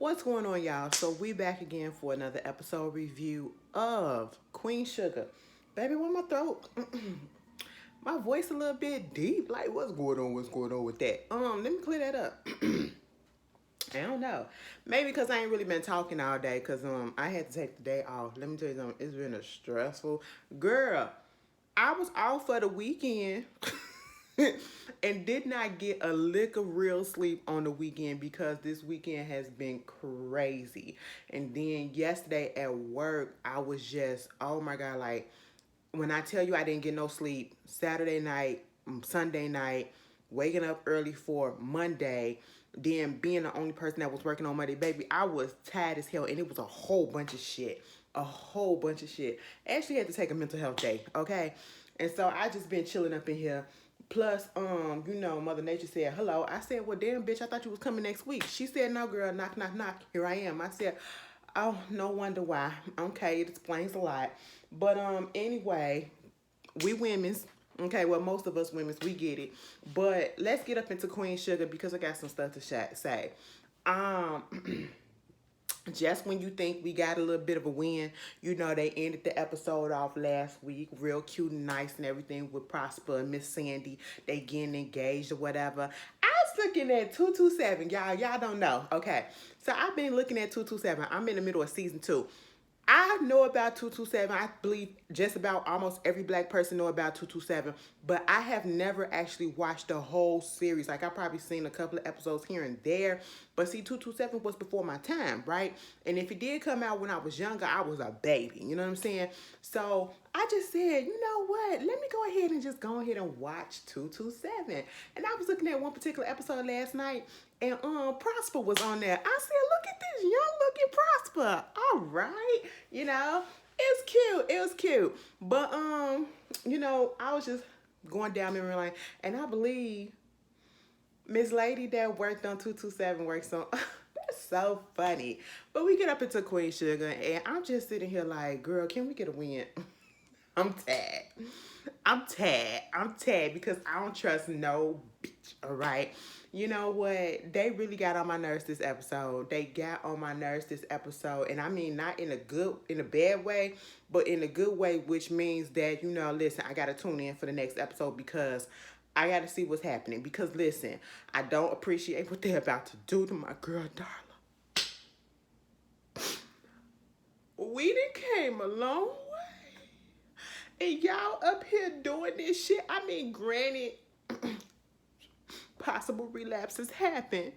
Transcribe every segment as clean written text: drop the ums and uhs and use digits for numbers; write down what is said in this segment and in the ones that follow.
What's going on, y'all? So we back again for another episode review of Queen Sugar. Baby, why my throat? My voice a little bit deep. Like, what's going on? What's going on with that? Let me clear that up. I don't know. Maybe because I ain't really been talking all day. Cause I had to take the day off. Let me tell you something. It's been a stressful girl. I was off for the weekend. And did not get a lick of real sleep on the weekend because this weekend has been crazy. And then yesterday at work, I was just, oh my God, like when I tell you I didn't get no sleep, Saturday night, Sunday night, waking up early for Monday, then being the only person that was working on Monday, baby, I was tired as hell, and it was a whole bunch of shit. A whole bunch of shit. Actually had to take a mental health day, okay? And so I just been chilling up in here. Plus, Mother Nature said, hello. I said, well, damn, bitch, I thought you was coming next week. She said, no, girl, knock, knock, knock. Here I am. I said, oh, no wonder why. Okay, it explains a lot. But anyway, we women's, okay, well, most of us women's, we get it. But let's get up into Queen Sugar because I got some stuff to say. Um, just when you think we got a little bit of a win, they ended the episode off last week, real cute and nice and everything with Prosper and Miss Sandy. They getting engaged or whatever. I was looking at 227, y'all. Y'all don't know. Okay. So I've been looking at 227. I'm in the middle of season 2. I know about 227. I believe just about almost every black person know about 227, but I have never actually watched the whole series. Like I probably seen a couple of episodes here and there, but see 227 was before my time, right? And if it did come out when I was younger, I was a baby, you know what I'm saying? So I just said, you know what? Let me go ahead and just go ahead and watch 227. And I was looking at one particular episode last night, and Prosper was on there. I said, look at this young looking Prosper. All right. It's cute. It was cute. But I was just going down memory lane, and I believe Miss Lady that worked on 227 works on that's so funny. But we get up into Queen Sugar, and I'm just sitting here like, girl, can we get a win? I'm tad. I'm tad because I don't trust no bitch, all right? You know what? They really got on my nerves this episode. They got on my nerves this episode. And I mean, not in a bad way, but in a good way, which means that, listen, I got to tune in for the next episode because I got to see what's happening. Because, listen, I don't appreciate what they're about to do to my girl, Darla. We done came a long way. And y'all up here doing this shit. I mean, granted, possible relapses happen.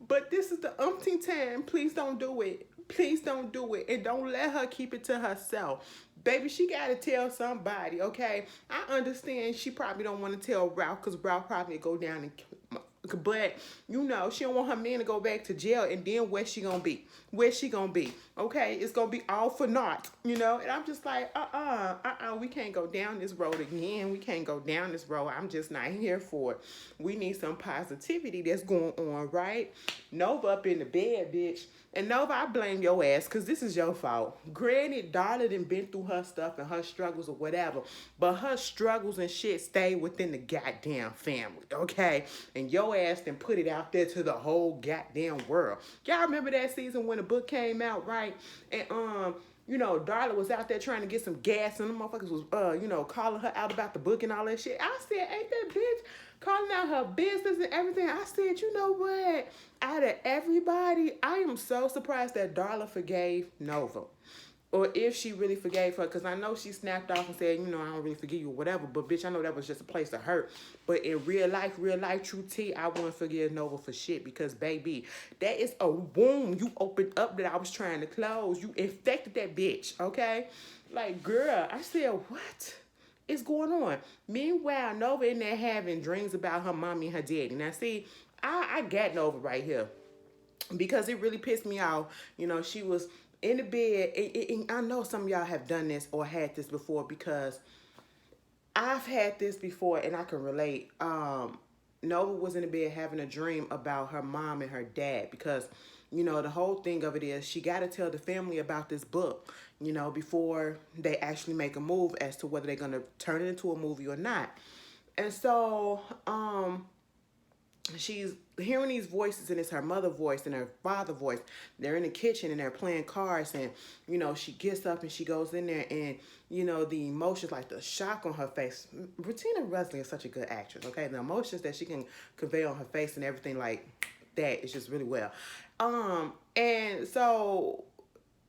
But this is the umpteenth time. Please don't do it. Please don't do it. And don't let her keep it to herself. Baby, she got to tell somebody, okay? I understand she probably don't want to tell Ralph because Ralph probably go down and but she don't want her man to go back to jail, and then where's she gonna be? Where's she gonna be? Okay, it's gonna be all for naught, and I'm just like, we can't go down this road again. We can't go down this road. I'm just not here for it. We need some positivity that's going on, right? Nova up in the bed, bitch. And Nova, I blame your ass because this is your fault. Granted, Darla done been through her stuff and her struggles or whatever, but her struggles and shit stay within the goddamn family, okay? And your ass done put it out there to the whole goddamn world. Y'all remember that season when the book came out, right? And Darla was out there trying to get some gas, and the motherfuckers was, calling her out about the book and all that shit. I said, ain't that bitch calling out her business and everything? I said, you know what? Out of everybody, I am so surprised that Darla forgave Nova. Or if she really forgave her, because I know she snapped off and said, I don't really forgive you or whatever, but bitch, I know that was just a place to hurt. But in real life, true tea, I wouldn't forgive Nova for shit because, baby, that is a wound you opened up that I was trying to close. You infected that bitch, okay? Like, girl, I said, what is going on? Meanwhile, Nova in there having dreams about her mommy and her daddy. Now, see, I got Nova right here because it really pissed me off. She was in the bed. And I know some of y'all have done this or had this before because I've had this before and I can relate. Nova was in the bed having a dream about her mom and her dad because, the whole thing of it is she got to tell the family about this book, before they actually make a move as to whether they're going to turn it into a movie or not. And so, she's hearing these voices, and it's her mother voice and her father voice. They're in the kitchen and they're playing cards, and she gets up and she goes in there, and the emotions, like the shock on her face. Regina Rusling is such a good actress. Okay, the emotions that she can convey on her face and everything like that is just really well. And so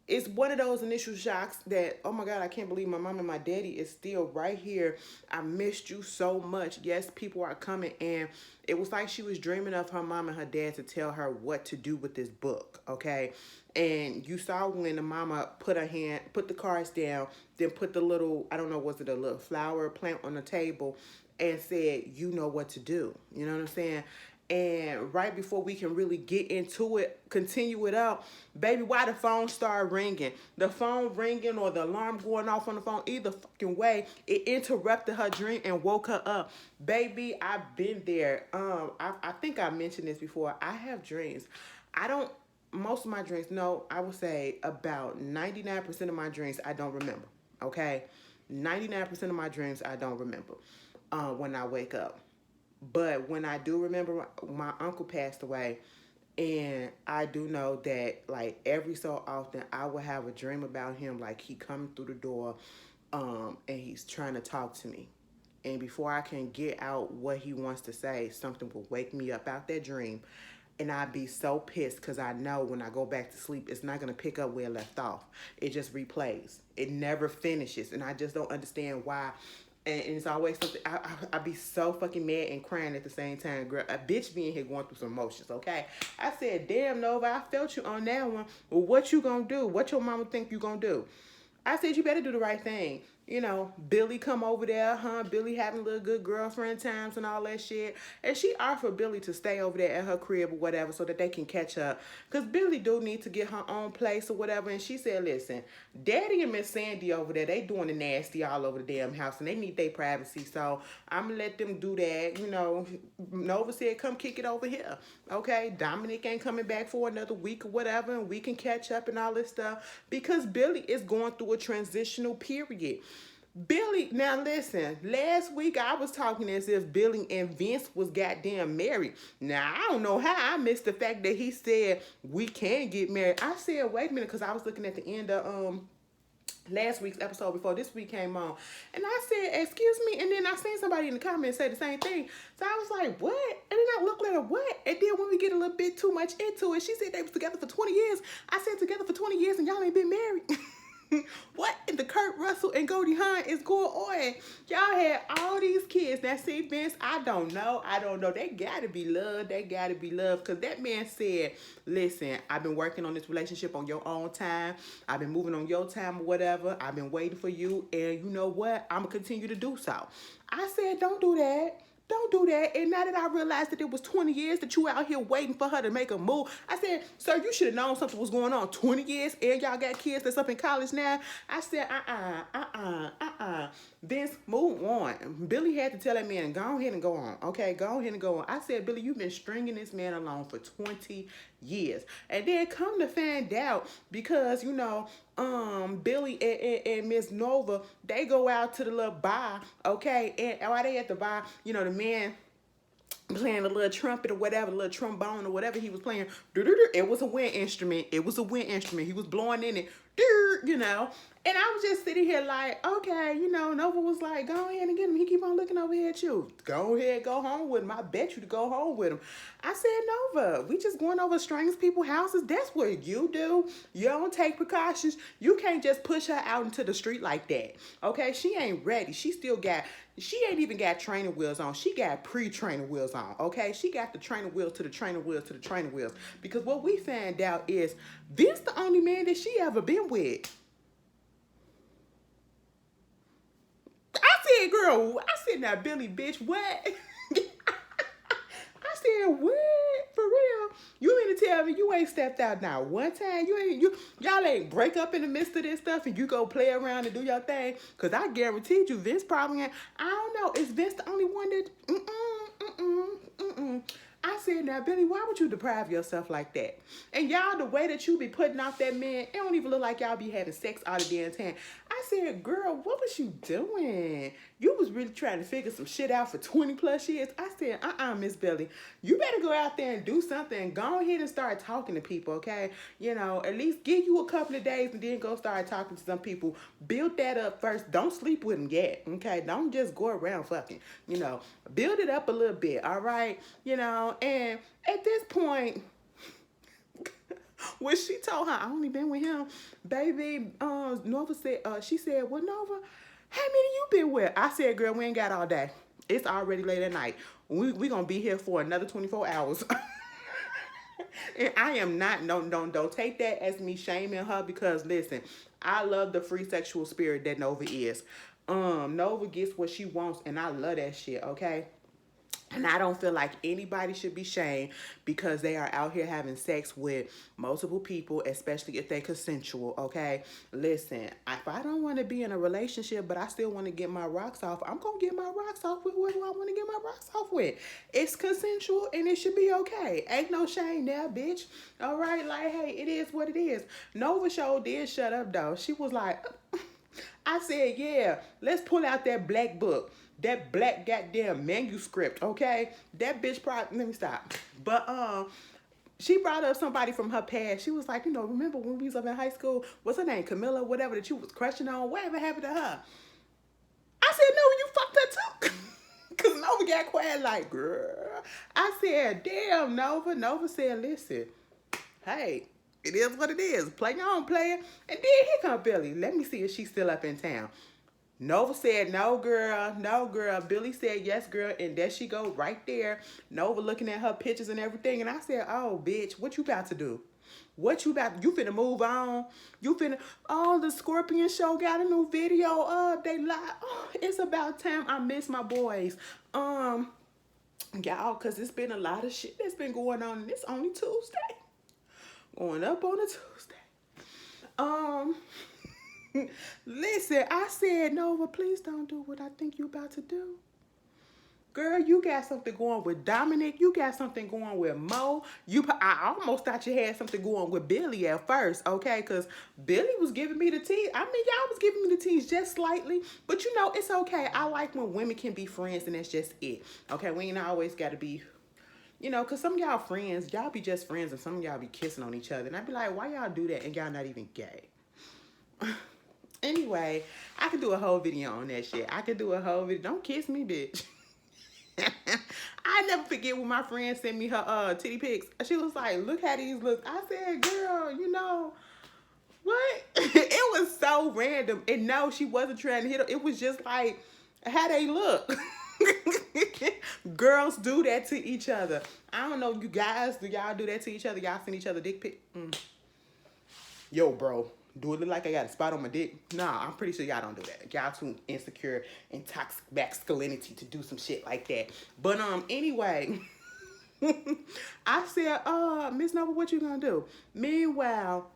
it's one of those initial shocks that, oh my God, I can't believe my mom and my daddy is still right here. I missed you so much. Yes, people are coming. And it was like she was dreaming of her mom and her dad to tell her what to do with this book, okay? And you saw when the mama put the cards down, then put the little, I don't know, was it a little flower plant on the table, and said, you know what to do. You know what I'm saying? And right before we can really get into it, continue it out, baby, why the phone started ringing? The phone ringing or the alarm going off on the phone, either fucking way, it interrupted her dream and woke her up. Baby, I've been there. I think I mentioned this before. I have dreams. Most of my dreams, no, I would say about 99% of my dreams I don't remember, okay? 99% of my dreams I don't remember when I wake up. But when I do remember, my uncle passed away, and I do know that, like, every so often I will have a dream about him, like he coming through the door, and he's trying to talk to me. And before I can get out what he wants to say, something will wake me up out that dream, and I'd be so pissed because I know when I go back to sleep, it's not going to pick up where it left off. It just replays. It never finishes, and I just don't understand why. And it's always something, I be so fucking mad and crying at the same time. Girl, a bitch being here going through some emotions, okay? I said, damn, Nova, I felt you on that one. Well, what you gonna do? What your mama think you gonna do? I said, you better do the right thing. Billy come over there, Billy having little good girlfriend times and all that shit. And she offered Billy to stay over there at her crib or whatever so that they can catch up. Because Billy do need to get her own place or whatever. And she said, listen, Daddy and Miss Sandy over there, they doing the nasty all over the damn house and they need their privacy. So I'm going to let them do that. Nova said, come kick it over here. Okay, Dominic ain't coming back for another week or whatever, and we can catch up and all this stuff. Because Billy is going through a transitional period. Billy, now listen, last week I was talking as if Billy and Vince was goddamn married. Now, I don't know how I missed the fact that he said we can get married. I said, wait a minute, because I was looking at the end of last week's episode before this week came on. And I said, excuse me, and then I seen somebody in the comments say the same thing. So I was like, what? And then I looked at her, what? And then when we get a little bit too much into it, she said they was together for 20 years. I said together for 20 years and y'all ain't been married. What in the Kurt Russell and Goldie Hawn is going on? Y'all had all these kids. Now, see, Vince, I don't know. They gotta be loved. Because that man said, listen, I've been working on this relationship on your own time. I've been moving on your time or whatever. I've been waiting for you. And you know what? I'm gonna continue to do so. I said, don't do that. Don't do that. And now that I realized that it was 20 years that you were out here waiting for her to make a move, I said, sir, you should have known something was going on. 20 years and y'all got kids that's up in college now. I said, Vince, move on. Billy had to tell that man, go ahead and go on. Okay, go ahead and go on. I said, Billy, you've been stringing this man along for 20 years. And then come to find out, because, Billy and Miss Nova, they go out to the little bar, okay? And while they at the bar, the man playing a little trumpet or whatever, a little trombone or whatever he was playing. It was a wind instrument. He was blowing in it, And I was just sitting here like, okay, Nova was like, go ahead and get him. He keep on looking over here at you. Go ahead, go home with him. I bet you to go home with him. I said, Nova, we just going over strange people's houses. That's what you do. You don't take precautions. You can't just push her out into the street like that. Okay, she ain't ready. She ain't even got training wheels on. She got pre-training wheels on, okay? She got the training wheels to the training wheels to the training wheels. Because what we found out is Vince the only man that she ever been with. I said, now, Billy, bitch, what? I said, what? For real? You mean to tell me you ain't stepped out now one time? Y'all ain't break up in the midst of this stuff and you go play around and do your thing? Because I guaranteed you, Vince probably ain't. I don't know. Is Vince the only one that, I said, now, Billy, why would you deprive yourself like that? And y'all, the way that you be putting off that man, it don't even look like y'all be having sex all the damn time. I said, girl, what was you doing? You was really trying to figure some shit out for 20 plus years. I said, Miss Billy, you better go out there and do something. Go ahead and start talking to people, okay? You know, at least give you a couple of days and then go start talking to some people. Build that up first. Don't sleep with them yet, okay? Don't just go around fucking, you know. Build it up a little bit, all right? You know, and at this point, when she told her I only been with him, baby, Nova said, she said, well, Nova, how many you been with? I said, girl, we ain't got all day. It's already late at night. We gonna be here for another 24 hours. And I am not, no, don't take that as me shaming her, because listen, I love the free sexual spirit that Nova is. Nova gets what she wants, and I love that shit, okay? And I don't feel like anybody should be shamed because they are out here having sex with multiple people, especially if they're consensual, okay? Listen, if I don't want to be in a relationship, but I still want to get my rocks off, I'm going to get my rocks off with whoever I want to get my rocks off with. It's consensual and it should be okay. Ain't no shame there, bitch. All right? Like, hey, it is what it is. Nova Show did shut up, though. She was like, I said, yeah, let's pull out that black book. That black goddamn manuscript, okay? That bitch probably, let me stop. But, she brought up somebody from her past. She was like, you know, remember when we was up in high school? What's her name? Camilla, whatever, that you was crushing on? Whatever happened to her? I said, no, you fucked her too. Because Nova got quiet like, girl. I said, damn, Nova. Nova said, listen, hey, it is what it is. Play your own player. And then here come Billy. Let me see if she's still up in town. Nova said, no, girl. No, girl. Billy said, yes, girl. And there she go right there. Nova looking at her pictures and everything. And I said, oh, bitch, what you about to do? What you about? You finna move on? You finna, oh, the Scorpion Show got a new video up. They live. Oh, it's about time. I miss my boys. Y'all, because it's been a lot of shit that's been going on. And it's only Tuesday. Going up on a Tuesday. Listen, I said, Nova, please don't do what I think you about to do. Girl, you got something going with Dominic. You got something going with Mo. I almost thought you had something going with Billy at first, okay? Because Billy was giving me the tea. I mean, y'all was giving me the tease just slightly. But, you know, it's okay. I like when women can be friends and that's just it. Okay, we ain't always got to be, you know, because some of y'all friends, y'all be just friends and some of y'all be kissing on each other. And I be like, why y'all do that and y'all not even gay? Anyway, I could do a whole video on that shit. I could do a whole video. Don't kiss me, bitch. I never forget when my friend sent me her titty pics. She was like, look how these look. I said, girl, you know, what? It was so random. And no, she wasn't trying to hit her. It was just like how they look. Girls do that to each other. I don't know, you guys, do y'all do that to each other? Y'all send each other dick pics? Yo, bro. Do it look like I got a spot on my dick? Nah, I'm pretty sure y'all don't do that. Y'all too insecure and toxic masculinity to do some shit like that. But anyway, I said, Miss Nova, what you gonna do? Meanwhile,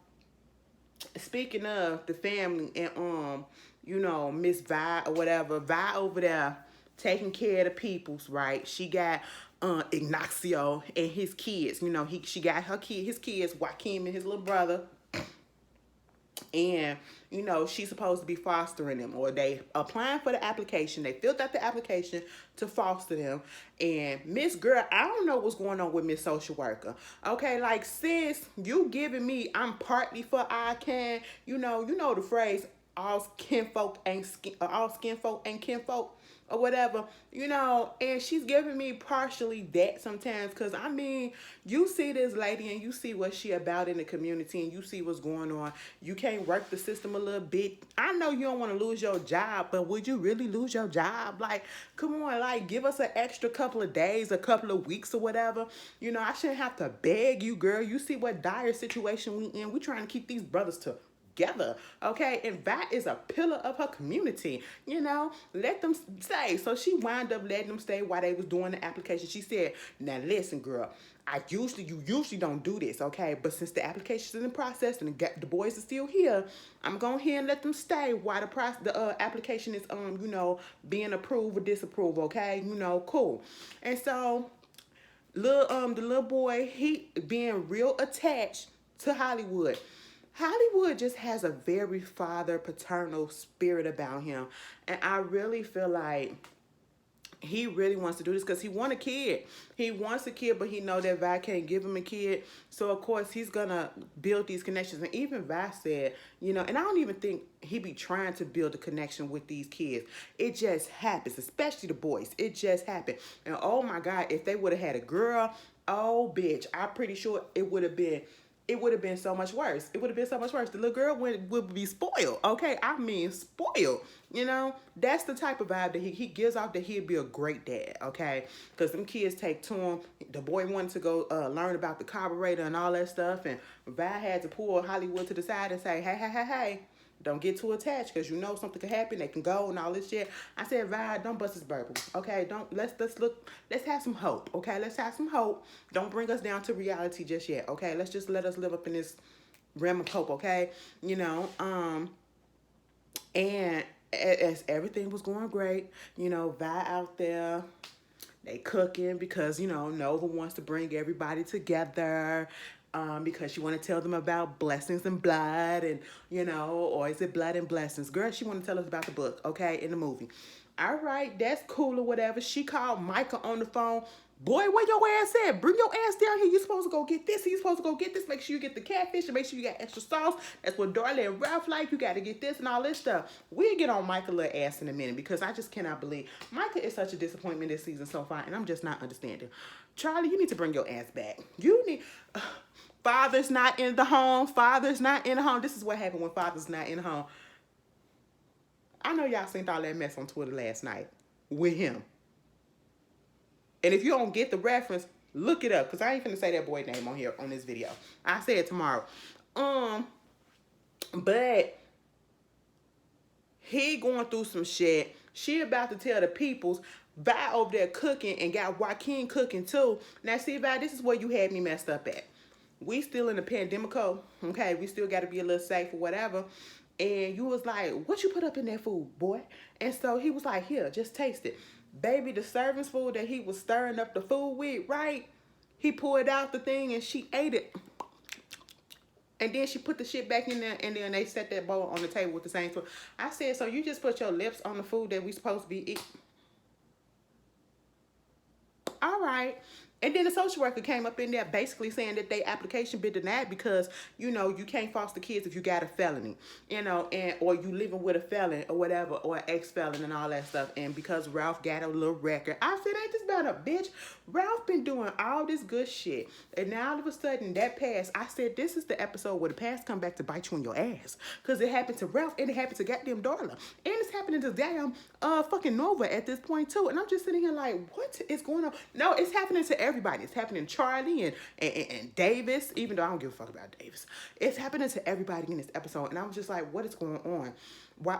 speaking of the family and you know, Miss Vi or whatever, Vi over there taking care of the peoples, right? She got Ignacio and his kids. You know, she got his kids, Joaquin and his little brother. And, you know, she's supposed to be fostering them, or they applying for the application. They filled out the application to foster them. And Miss Girl, I don't know what's going on with Miss Social Worker. Okay, like, sis, you giving me, I'm partly for I can. You know the phrase, all skin folk ain't kinfolk. Or whatever, you know, and she's giving me partially that sometimes, because, I mean, you see this lady and you see what she about in the community and you see what's going on. You can't work the system a little bit. I know you don't want to lose your job, but would you really lose your job? Like, come on, like, give us an extra couple of days, a couple of weeks or whatever. You know, I shouldn't have to beg you, girl. You see what dire situation we in. We trying to keep these brothers together, okay? And that is a pillar of her community, you know. Let them stay. So she wound up letting them stay while they was doing the application. She said, now listen, girl, you usually don't do this, okay? But since the application is in process and the boys are still here, I'm going here and let them stay while the application is you know, being approved or disapproved, okay? You know, cool. And so The little boy, he being real attached to Hollywood. Hollywood just has a very father paternal spirit about him. And I really feel like he really wants to do this because he want a kid. He wants a kid, but he know that Vi can't give him a kid. So of course he's gonna build these connections. And even Vi said, and I don't even think he be trying to build a connection with these kids. It just happens, especially the boys. It just happened. And oh my God, if they would have had a girl, oh bitch, I'm pretty sure it would have been so much worse. It would have been so much worse. The little girl would be spoiled. Okay, I mean spoiled. That's the type of vibe that he gives off, that he'd be a great dad. Okay, because them kids take to him. The boy wanted to go learn about the carburetor and all that stuff, and Vi had to pull Hollywood to the side and say, hey. Don't get too attached, because something could happen. They can go and all this shit. I said, Vi, don't bust his bubble. Okay, let's have some hope. Okay, let's have some hope. Don't bring us down to reality just yet. Okay, let us live up in this realm of hope. Okay, and as everything was going great, Vi out there, they cooking because, Nova wants to bring everybody together. Because she want to tell them about blessings and blood, and or is it blood and blessings? Girl, she want to tell us about the book, okay, in the movie. All right, that's cool or whatever. She called Micah on the phone. Boy, where your ass at? Bring your ass down here. You supposed to go get this. You supposed to go get this. Make sure you get the catfish and make sure you got extra sauce. That's what Darla and Ralph like. You got to get this and all this stuff. We'll get on Micah little ass in a minute, because I just cannot believe Micah is such a disappointment this season so far, and I'm just not understanding. Charlie, you need to bring your ass back. You need... Father's not in the home. Father's not in the home. This is what happened when father's not in the home. I know y'all seen all that mess on Twitter last night with him. And if you don't get the reference, look it up, because I ain't finna say that boy's name on here on this video. I say it tomorrow. But he going through some shit. She about to tell the peoples. Vi over there cooking and got Joaquin cooking too. Now see, Vi, this is where you had me messed up at. We still in the pandemic, okay? We still got to be a little safe or whatever. And you was like, what you put up in that food, boy? And so he was like, here, just taste it. Baby, the servant's food that he was stirring up the food with, right? He pulled out the thing and she ate it. And then she put the shit back in there, and then they set that bowl on the table with the same food. I said, so you just put your lips on the food that we supposed to be eating? All right. And then the social worker came up in there basically saying that their application been denied because, you can't foster kids if you got a felony, or you living with a felon or whatever, or an ex-felon and all that stuff. And because Ralph got a little record, I said, ain't this about a bitch? Ralph been doing all this good shit. And now all of a sudden that past, I said, this is the episode where the past come back to bite you in your ass. Because it happened to Ralph and it happened to goddamn Darla. And it's happening to damn fucking Nova at this point too. And I'm just sitting here like, what is going on? No, it's happening to everybody. It's happening to Charlie and Davis, even though I don't give a fuck about Davis. It's happening to everybody in this episode. And I was just like, what is going on? Why?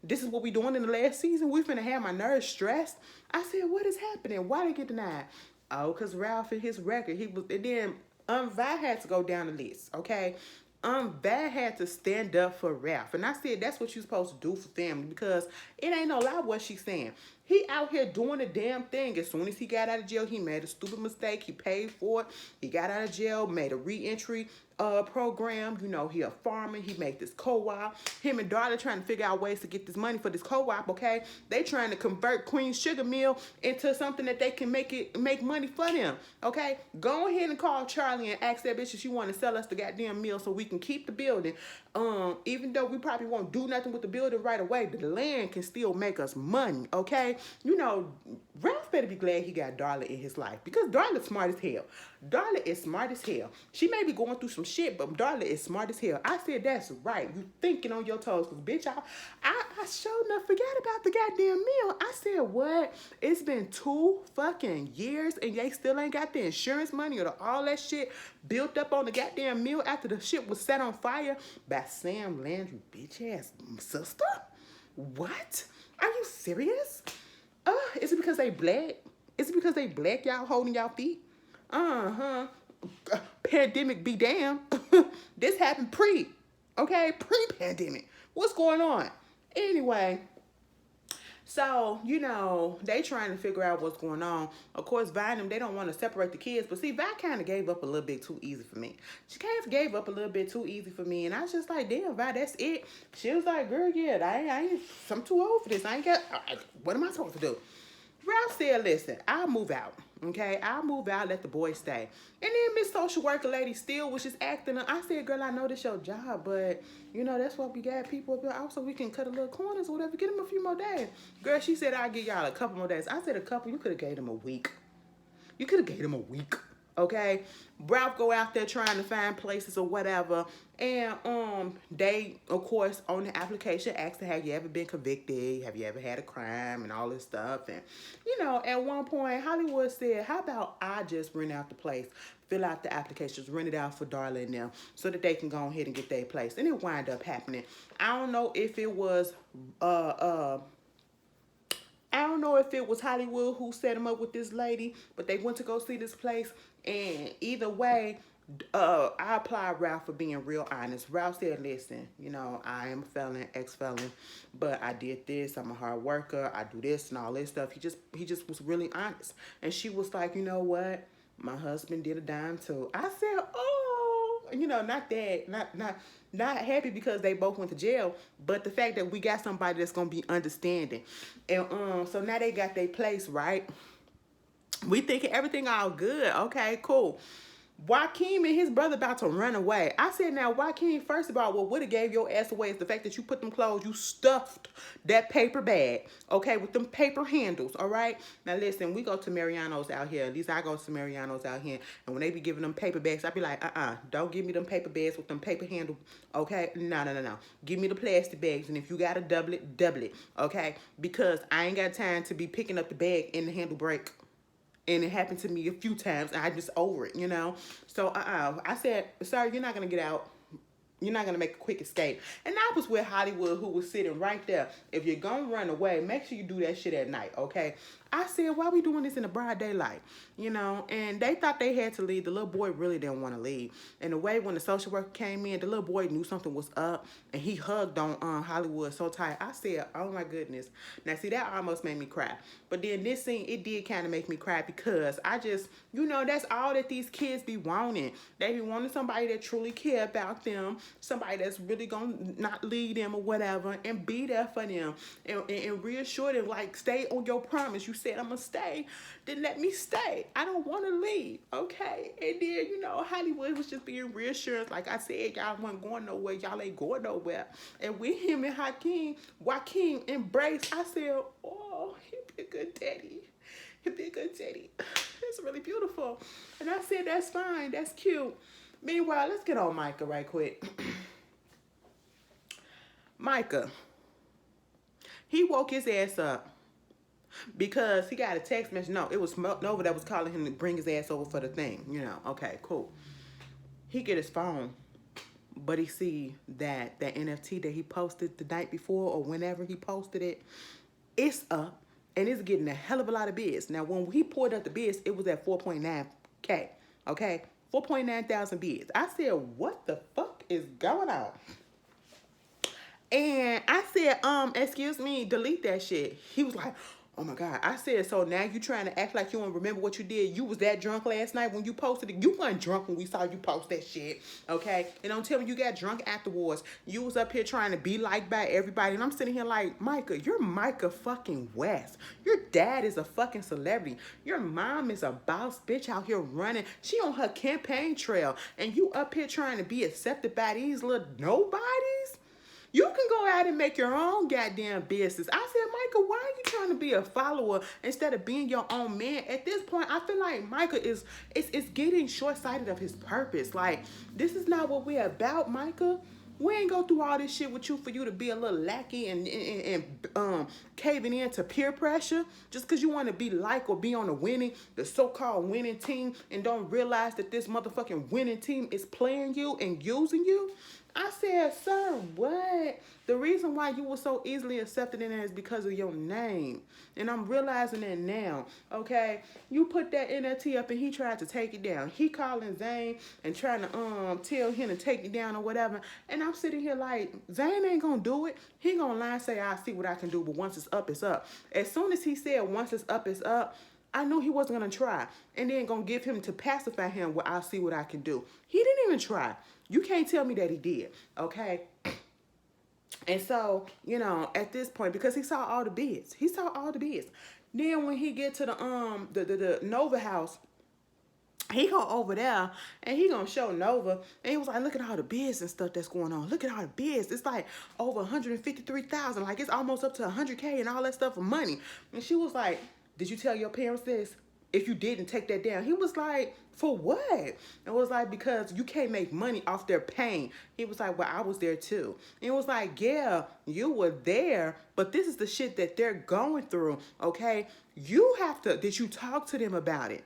This is what we doing in the last season? We finna have my nerves stressed. I said, what is happening? Why they get denied? Oh, because Ralph and his record, and then Vi had to go down the list, okay? Vi had to stand up for Ralph. And I said, that's what you're supposed to do for family, because it ain't no lie what she's saying. He out here doing the damn thing. As soon as he got out of jail, he made a stupid mistake. He paid for it. He got out of jail, made a re-entry program. He a farmer. He made this co-op. Him and Darla trying to figure out ways to get this money for this co-op, okay? They trying to convert Queen's Sugar Mill into something that they can make money for them, okay? Go ahead and call Charlie and ask that bitch if she want to sell us the goddamn mill so we can keep the building. Even though we probably won't do nothing with the building right away, but the land can still make us money, okay? Ralph better be glad he got Darla in his life, because Darla's smart as hell. Darla is smart as hell. She may be going through some shit, but Darla is smart as hell. I said, that's right. You thinking on your toes, because bitch, I sure enough forgot about the goddamn meal. I said, what? It's been 2 fucking years and they still ain't got the insurance money or all that shit built up on the goddamn meal after the shit was set on fire by Sam Landry, bitch ass sister? What? Are you serious? Is it because they black? Is it because they black, y'all holding y'all feet? Pandemic be damn. This happened pre-pandemic. What's going on? Anyway, So, you know, they trying to figure out what's going on. Of course, Vi and them, they don't want to separate the kids. But see, Vi kind of gave up a little bit too easy for me. She kind of gave up a little bit too easy for me. And I was just like, damn, Vi, that's it. She was like, girl, yeah, I'm too old for this. What am I supposed to do? Ralph said, listen, I'll move out. Okay, I'll move out, let the boy stay. And then Miss Social Worker Lady still was just acting. I said, girl, I know this your job, but you know, that's why we got people up here also we can cut a little corners or whatever. Get them a few more days. Girl, she said, I'll give y'all a couple more days. I said, a couple, you could have gave them a week. You could have gave them a week. Okay, Ralph go out there trying to find places or whatever, and they of course on the application asked, have you ever been convicted, have you ever had a crime, and all this stuff. And you know, at one point Hollywood said, how about I just rent out the place, fill out the applications, rent it out for Darla and them so that they can go ahead and get their place. And it wind up happening. I don't know if it was Hollywood who set him up with this lady, but they went to go see this place. And either way, I applaud Ralph for being real honest. Ralph said, listen, you know, I am a felon, ex-felon, but I did this. I'm a hard worker. I do this and all this stuff. He just was really honest. And she was like, you know what? My husband did a dime too. I said, oh, you know, not happy because they both went to jail, but the fact that we got somebody that's gonna be understanding. And so now they got their place, right? We thinking everything all good. Okay, cool. Joaquin and his brother about to run away. I said, now, Joaquin, first of all, what would have gave your ass away is the fact that you put them clothes, you stuffed that paper bag, okay, with them paper handles, all right? Now, listen, we go to Mariano's out here. At least I go to Mariano's out here. And when they be giving them paper bags, I be like, don't give me them paper bags with them paper handles, okay? No. Give me the plastic bags. And if you got to double it, okay? Because I ain't got time to be picking up the bag and the handle break. And it happened to me a few times. And I just over it, you know. So, I said, sir, you're not going to get out. You're not going to make a quick escape. And I was with Hollywood, who was sitting right there. If you're going to run away, make sure you do that shit at night, okay? I said, why are we doing this in the broad daylight? You know, and they thought they had to leave. The little boy really didn't want to leave. And the way when the social worker came in, the little boy knew something was up. And he hugged on Hollywood so tight. I said, oh my goodness. Now, see, that almost made me cry. But then this scene, it did kind of make me cry because I just, you know, that's all that these kids be wanting. They be wanting somebody that truly care about them. Somebody that's really going to not leave them or whatever. And be there for them. And reassure them, like, stay on your promise. You said I'm gonna stay, then let me stay. I don't want to leave, okay? And then, you know, Hollywood was just being reassured. Like I said, y'all wasn't going nowhere. Y'all ain't going nowhere. And with him and Joaquin embraced. I said, oh, he'd be a good daddy. He'd be a good daddy. It's really beautiful. And I said, that's fine. That's cute. Meanwhile, let's get on Micah right quick. Micah. He woke his ass up. Because he got a text message. No, it was Nova that was calling him to bring his ass over for the thing. You know, okay, cool. He get his phone, but he see that NFT that he posted the night before or whenever he posted it, it's up and it's getting a hell of a lot of bids. Now, when he pulled up the bids, it was at 4.9K, okay? 4.9 thousand bids. I said, what the fuck is going on? And I said, excuse me, delete that shit. He was like, oh my God. I said, so now you trying to act like you don't remember what you did. You was that drunk last night when you posted it. You weren't drunk when we saw you post that shit, okay? And don't tell me you got drunk afterwards. You was up here trying to be liked by everybody. And I'm sitting here like, Micah, you're Micah fucking West. Your dad is a fucking celebrity. Your mom is a boss bitch out here running. She on her campaign trail. And you up here trying to be accepted by these little nobodies? You can go out and make your own goddamn business. I said, Micah, why are you trying to be a follower instead of being your own man? At this point, I feel like Micah is getting short-sighted of his purpose. Like, this is not what we're about, Micah. We ain't go through all this shit with you for you to be a little lackey and caving in to peer pressure just because you want to be like or be on the so-called winning team and don't realize that this motherfucking winning team is playing you and using you. I said, sir, what? The reason why you were so easily accepted in there is because of your name. And I'm realizing that now, okay? You put that NFT up and he tried to take it down. He calling Zane and trying to tell him to take it down or whatever. And I'm sitting here like, Zane ain't gonna do it. He gonna lie and say, I'll see what I can do, but once it's up, it's up. As soon as he said, once it's up, it's up, I knew he wasn't gonna try. And then gonna give him to pacify him, well, I'll see what I can do. He didn't even try. You can't tell me that he did, okay? And so, you know, at this point, because he saw all the bids. He saw all the bids. Then when he get to the Nova house, he go over there and he gonna show Nova. And he was like, look at all the bids and stuff that's going on. Look at all the bids. It's like over 153,000. Like it's almost up to 100K and all that stuff for money. And she was like, did you tell your parents this? If you didn't take that down. He was like, for what? It was like, because you can't make money off their pain. He was like, well, I was there too. And it was like, yeah, you were there, but this is the shit that they're going through, okay? You have to, did you talk to them about it?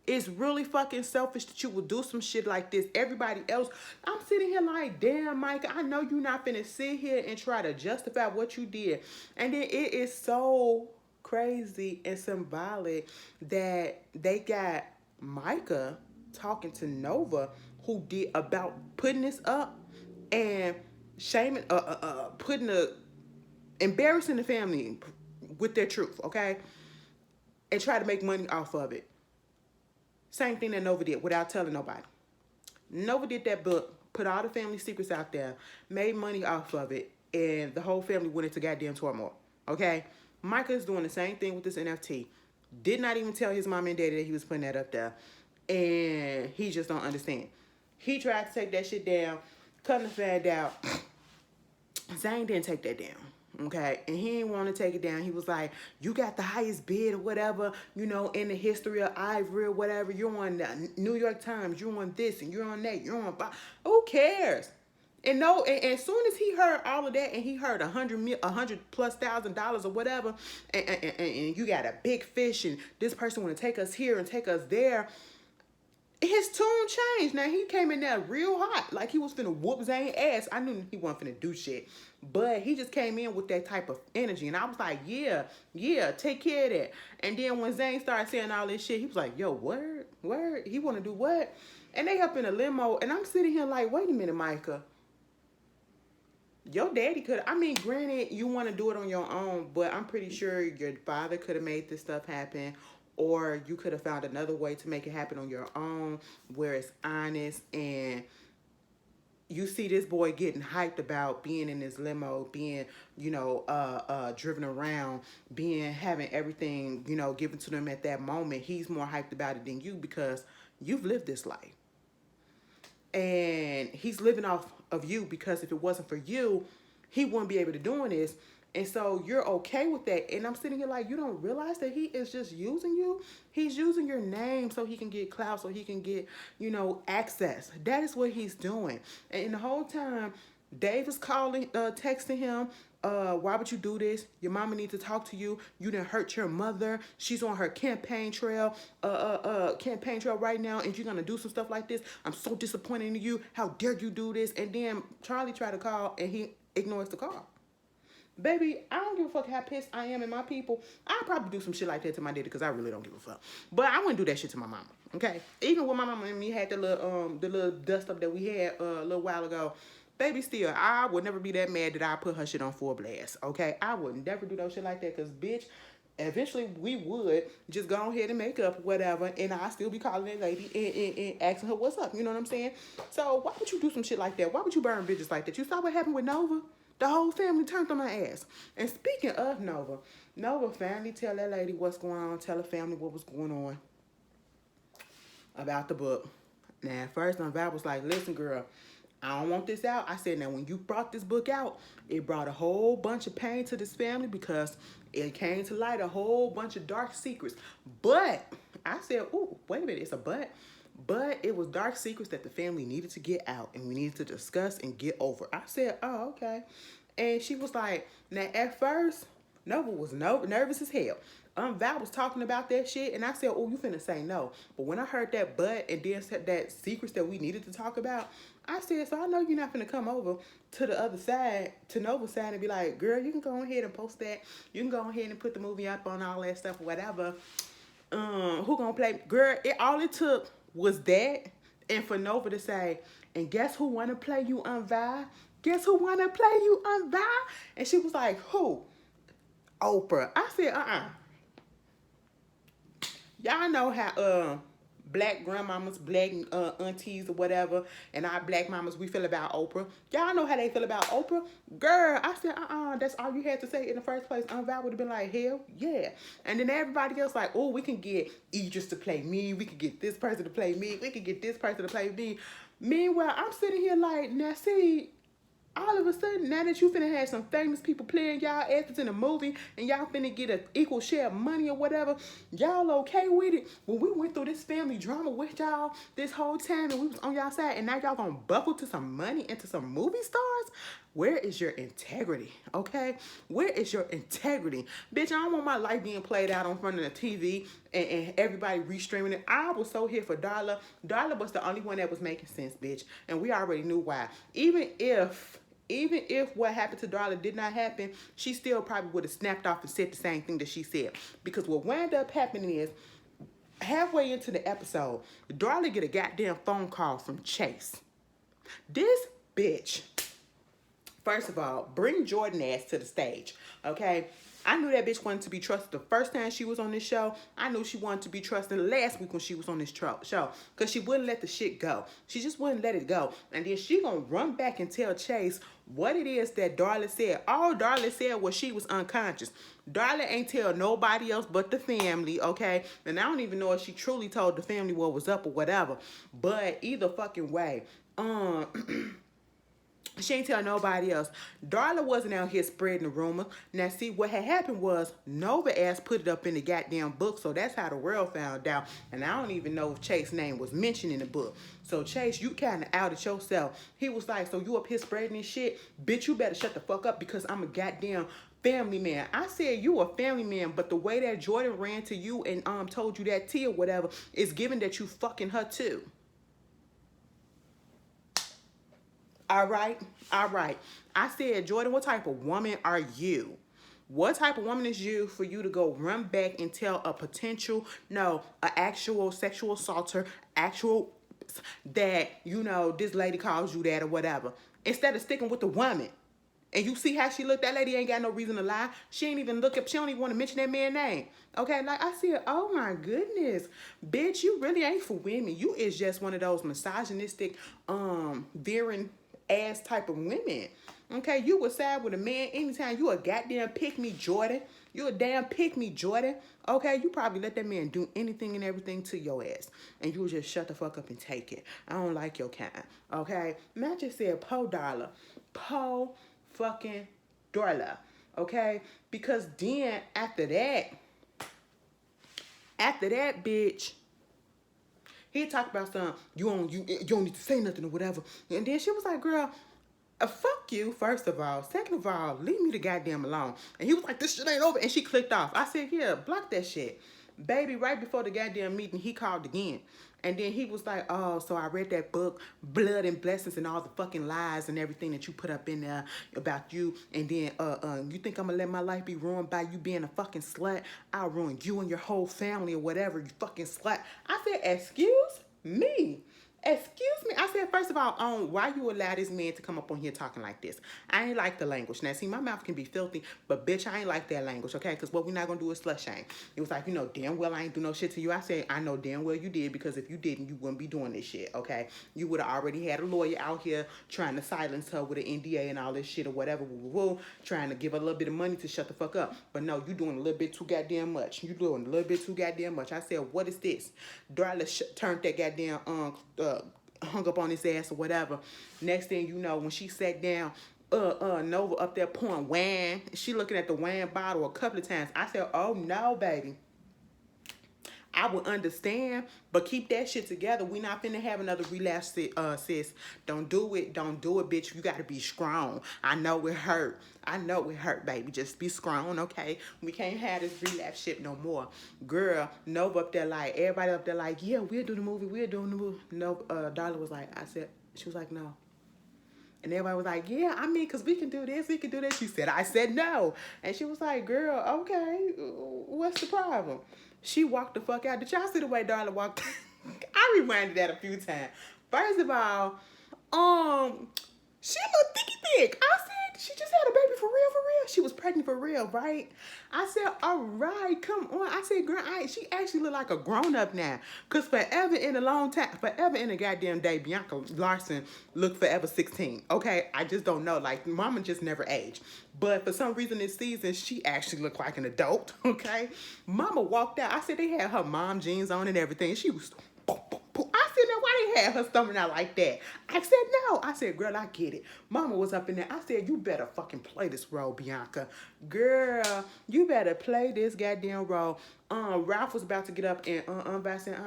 It's really fucking selfish that you would do some shit like this. Everybody else, I'm sitting here like, damn, Mike, I know you're not finna sit here and try to justify what you did. And then it is so crazy and symbolic that they got Micah talking to Nova, who did about putting this up and shaming, embarrassing the family with their truth, okay, and try to make money off of it. Same thing that Nova did without telling nobody. Nova did that book, put all the family secrets out there, made money off of it, and the whole family went into goddamn turmoil, okay? Micah is doing the same thing with this NFT. Did not even tell his mom and daddy that he was putting that up there. And he just don't understand. He tried to take that shit down. Come to find out, Zane didn't take that down. Okay, and he didn't want to take it down. He was like, you got the highest bid or whatever, you know, in the history of Ivory or whatever. You're on the New York Times. You're on this and you're on that. You're on... Who cares? And no, and as soon as he heard all of that, and he heard $100,000+ or whatever, and you got a big fish, and this person want to take us here and take us there, his tune changed. Now he came in there real hot, like he was finna whoop Zane's ass. I knew he wasn't finna do shit, but he just came in with that type of energy, and I was like, yeah, take care of that. And then when Zane started saying all this shit, he was like, yo, word, he want to do what? And they up in a limo, and I'm sitting here like, wait a minute, Micah. Your daddy could, I mean, granted, you want to do it on your own, but I'm pretty sure your father could have made this stuff happen, or you could have found another way to make it happen on your own, where it's honest, and you see this boy getting hyped about being in this limo, being, you know, driven around, having everything, you know, given to them at that moment. He's more hyped about it than you because you've lived this life. And he's living off of you, because if it wasn't for you, he wouldn't be able to do this. And so you're okay with that. And I'm sitting here like, you don't realize that he is just using you. He's using your name so he can get clout, so he can get, you know, access. That is what he's doing. And the whole time, Dave is calling, texting him, why would you do this? Your mama needs to talk to you. You didn't hurt your mother. She's on her campaign trail right now, and you're gonna do some stuff like this. I'm so disappointed in you. How dare you do this? And then Charlie tried to call, and he ignores the call. Baby, I don't give a fuck how pissed I am at my people. I'd probably do some shit like that to my daddy, because I really don't give a fuck. But I wouldn't do that shit to my mama, okay? Even when my mama and me had the little dust up that we had a little while ago, baby, still, I would never be that mad that I put her shit on full blast, okay? I would never do no shit like that, because, bitch, eventually we would just go ahead and make up whatever, and I still be calling that lady and asking her what's up, you know what I'm saying? So why would you do some shit like that? Why would you burn bitches like that? You saw what happened with Nova? The whole family turned on my ass. And speaking of Nova, Nova finally tell that lady what's going on, tell the family what was going on about the book. Now, at first, Val was like, listen, girl, I don't want this out. I said, now, when you brought this book out, it brought a whole bunch of pain to this family, because it came to light a whole bunch of dark secrets. But I said, ooh, wait a minute, it's a but. But it was dark secrets that the family needed to get out, and we needed to discuss and get over. I said, oh, okay. And she was like, now, at first, Nova was nervous as hell. Val was talking about that shit, and I said, oh, you finna say no. But when I heard that but, and then said that secrets that we needed to talk about, I said, so I know you're not gonna come over to the other side, to Nova's side, and be like, girl, you can go ahead and post that. You can go ahead and put the movie up on all that stuff, whatever. Who gonna play? Girl, all it took was that, and for Nova to say, and guess who wanna play you on Vi? Guess who wanna play you on Vi? And she was like, who? Oprah. I said, Y'all know how black grandmamas, black aunties or whatever, and our black mamas, we feel about Oprah. Y'all know how they feel about Oprah? Girl, I said, that's all you had to say in the first place. Aunt Val would have been like, hell yeah. And then everybody else like, oh, we can get Idris to play me. We can get this person to play me. We can get this person to play me. Meanwhile, I'm sitting here like, now see, all of a sudden, now that you finna have some famous people playing y'all asses in a movie and y'all finna get an equal share of money or whatever, y'all okay with it? When we went through this family drama with y'all this whole time and we was on y'all side and now y'all gonna buckle to some money and to some movie stars? Where is your integrity, okay? Where is your integrity? Bitch, I don't want my life being played out in front of the TV and everybody restreaming it. I was so here for Darla. Darla was the only one that was making sense, bitch. And we already knew why. Even if what happened to Darla did not happen, she still probably would have snapped off and said the same thing that she said. Because what wound up happening is, halfway into the episode, Darla get a goddamn phone call from Chase. This bitch, first of all, bring Jordan ass to the stage, okay? I knew that bitch wanted to be trusted the first time she was on this show. I knew she wanted to be trusted last week when she was on this show. Because she wouldn't let the shit go. She just wouldn't let it go. And then she gonna run back and tell Chase what it is that Darla said. All Darla said was she was unconscious. Darla ain't tell nobody else but the family, okay? And I don't even know if she truly told the family what was up or whatever. But either fucking way, she ain't tell nobody else. Darla wasn't out here spreading the rumor. Now, see, what had happened was Nova ass put it up in the goddamn book, so that's how the world found out. And I don't even know if Chase's name was mentioned in the book. So, Chase, you kind of outed yourself. He was like, so you up here spreading this shit? Bitch, you better shut the fuck up because I'm a goddamn family man. I said you a family man, but the way that Jordan ran to you and told you that tea or whatever is given that you fucking her too. All right. I said, Jordan, what type of woman are you? What type of woman is you for you to go run back and tell a potential, an actual sexual assaulter, that, this lady calls you that or whatever, instead of sticking with the woman? And you see how she looked? That lady ain't got no reason to lie. She ain't even look up. She don't even want to mention that man's name. Okay, like I said, oh my goodness. Bitch, you really ain't for women. You is just one of those misogynistic, veering ass type of women. Okay, you would side with a man anytime. You a goddamn pick me, Jordan. You a damn pick me, Jordan. Okay, you probably let that man do anything and everything to your ass. And you would just shut the fuck up and take it. I don't like your kind. Okay, Matt just said Po Darla. Po fucking Darla. Okay, because then after that, bitch, he talked about something, you don't need to say nothing or whatever. And then she was like, girl, fuck you, first of all. Second of all, leave me the goddamn alone. And he was like, this shit ain't over. And she clicked off. I said, yeah, block that shit. Baby, right before the goddamn meeting, he called again. And then he was like, oh, so I read that book, Blood and Blessings, and all the fucking lies and everything that you put up in there about you. And then you think I'm going to let my life be ruined by you being a fucking slut? I'll ruin you and your whole family or whatever, you fucking slut. I said, excuse me? Excuse me. I said, first of all, why you allow this man to come up on here talking like this? I ain't like the language. Now, see, my mouth can be filthy, but bitch, I ain't like that language, okay? Because what we not going to do is slut shame. It was like, damn well I ain't do no shit to you. I said, I know damn well you did, because if you didn't, you wouldn't be doing this shit, okay? You would have already had a lawyer out here trying to silence her with an NDA and all this shit or whatever, trying to give her a little bit of money to shut the fuck up. But no, you doing a little bit too goddamn much. You doing a little bit too goddamn much. I said, what is this? Darla turned that goddamn, hung up on his ass or whatever. Next thing you know, when she sat down, Nova up there pouring wine. She looking at the wine bottle a couple of times. I said, oh no, baby. I would understand, but keep that shit together. We not finna have another relapse, sis. Don't do it, bitch. You gotta be strong. I know it hurt. Baby. Just be strong, okay? We can't have this relapse shit no more. Girl, Nova up there like, everybody up there like, yeah, we'll do the movie. No, Darla was like, I said, She was like, no. And everybody was like, yeah, I mean, because we can do this, we can do that. She said, I said no. And she was like, girl, okay, what's the problem? She walked the fuck out. Did y'all see the way Darla walked? I rewinded that a few times. First of all, she looked thicky thick. I said, she just had a baby for real, for real. She was pregnant for real, right? I said, all right, come on. I said, girl, she actually look like a grown-up now. Because forever in a long time, forever in a goddamn day, Bianca Larson looked forever 16. Okay? I just don't know. Like, mama just never aged. But for some reason this season, she actually looked like an adult. Okay? Mama walked out. I said, they had her mom jeans on and everything. She was... I said, now why they had her stomach out like that? I said, no. I said, girl, I get it. Mama was up in there. I said, you better fucking play this role, Bianca. Girl, you better play this goddamn role. Ralph was about to get up and I said,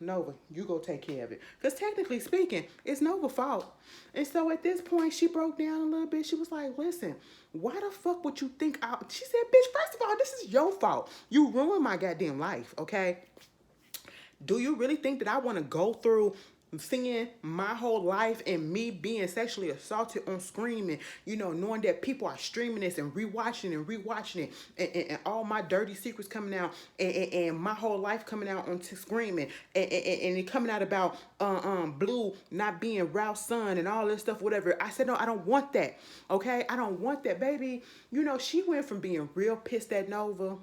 Nova, you go take care of it. Because technically speaking, it's Nova's fault. And so at this point, she broke down a little bit. She was like, listen, why the fuck would you think She said, bitch, first of all, this is your fault. You ruined my goddamn life, okay? Do you really think that I want to go through seeing my whole life and me being sexually assaulted on screen and, you know, knowing that people are streaming this and rewatching it and all my dirty secrets coming out and my whole life coming out on screaming and it coming out about Blue not being Ralph's son and all this stuff, whatever. I said, no, I don't want that. Okay? I don't want that, baby. You know, she went from being real pissed at Nova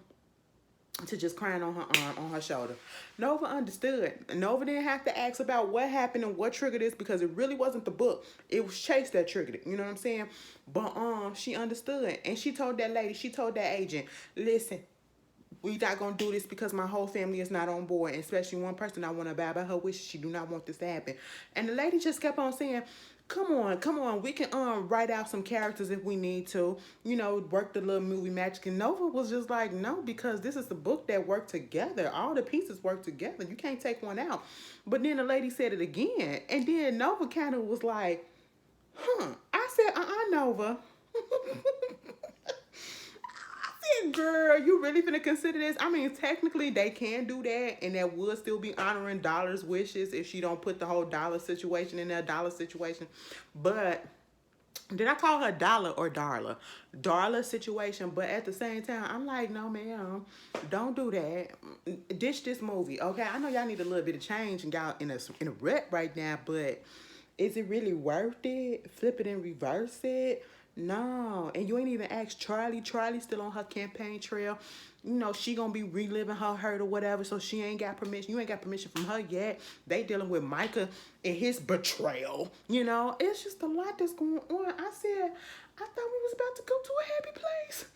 to just crying on her arm, on her shoulder. Nova understood. Nova didn't have to ask about what happened and what triggered this because it really wasn't the book. It was Chase that triggered it. You know what I'm saying? But she understood. And she told that lady, she told that agent, listen, we not going to do this because my whole family is not on board. And especially one person I want to abide by her wishes. She do not want this to happen. And the lady just kept on saying, come on, we can write out some characters if we need to, you know, work the little movie magic. And Nova was just like, no, because this is the book that work together. All the pieces work together. You can't take one out. But then the lady said it again. And then Nova kind of was like, I said, Nova. Girl, you really finna consider this? I mean, technically they can do that, and that would still be honoring Dollar's wishes if she don't put the whole Dollar situation in there, Dollar situation. But did I call her Dollar or Darla? Darla situation. But at the same time, I'm like, no, ma'am, don't do that. Ditch this movie, okay? I know y'all need a little bit of change and y'all in a rut right now, but is it really worth it? Flip it and reverse it? No. And you ain't even asked Charlie. Charlie's still on her campaign trail. You know, she gonna be reliving her hurt or whatever, so she ain't got permission. You ain't got permission from her yet. They dealing with Micah and his betrayal. You know, it's just a lot that's going on. I said, I thought we was about to go to a happy place.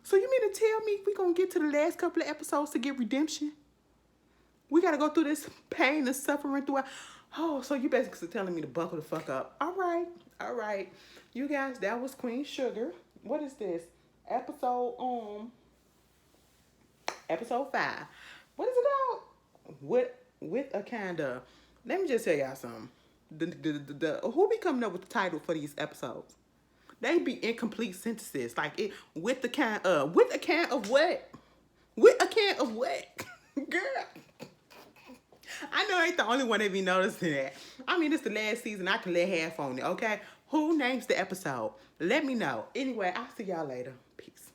So you mean to tell me we gonna get to the last couple of episodes to get redemption? We gotta go through this pain and suffering throughout. Oh, so you basically telling me to buckle the fuck up. All right. You guys, that was Queen Sugar. What is this? Episode 5. What is it called? With a kind of. Let me just tell y'all something. Who be coming up with the title for these episodes? They be incomplete sentences. Like it with a can of what? With a can of what? Girl. I know I ain't the only one that be noticing that. I mean, it's the last season. I can let half on it, okay? Who names the episode? Let me know. Anyway, I'll see y'all later. Peace.